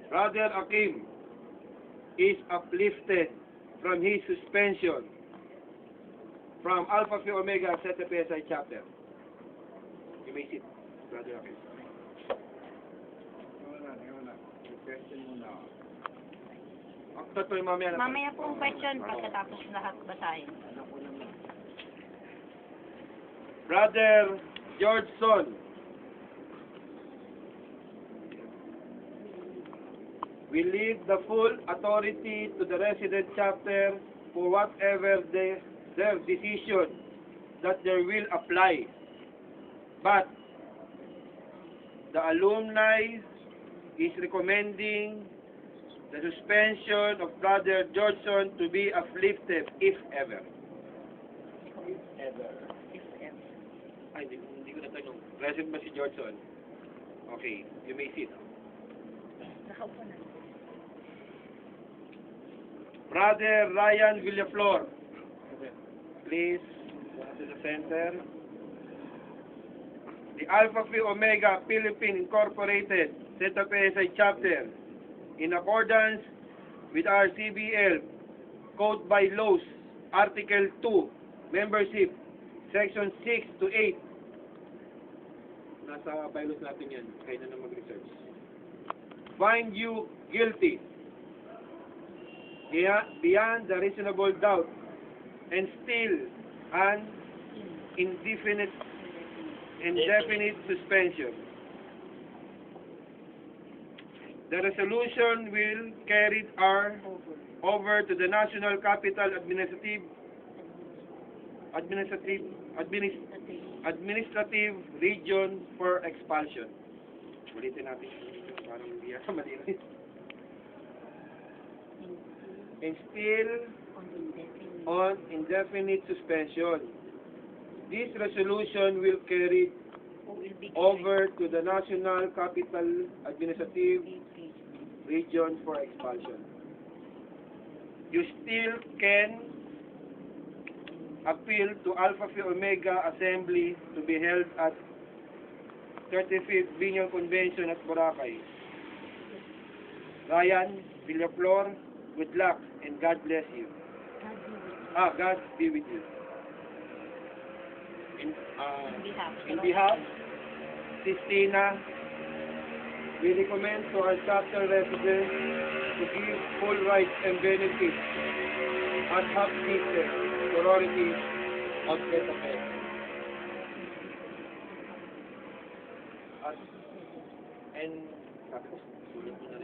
Brother Akim is uplifted from his suspension from Alpha Phi Omega Zeta PSI chapter. You may sit, Brother Akim. Question muna. Totoo mamaya na. Mamaya pong question pagkatapos lahat basahin. Brother George Son, we leave the full authority to the resident chapter for whatever their decision that they will apply. But the alumni is recommending the suspension of Brother Georgeson to be uplifted if ever. Ever. Ay, hindi ko natanong. Present ba si Georgeson? Okay, you may sit. Nakaupo na. Brother Ryan Villaflor, please go to the center. The Alpha Phi Omega Philippine Incorporated Zeta PSI chapter, in accordance with our CBL Code by Laws, Article 2, Membership, Section 6 to 8. Nasa bylaws natin yan. Kaya na mag-research. Find you guilty beyond the reasonable doubt and still an indefinite suspension. The resolution will carry over to the National Capital Administrative Region for expulsion. Ulitin natin. Parang hindi yata mali. And still on indefinite suspension. This resolution will carry over to the National Capital Administrative Region for expulsion. You still can appeal to Alpha Phi Omega Assembly to be held at 35th Biennial Convention at Boracay. Ryan Villaflor, good luck and God bless you. God be with you. In behalf, Sistina, we recommend to our chapter residents to give full rights and benefits as half-sister sorority of Zeta PSI. And tapos, sulit mo na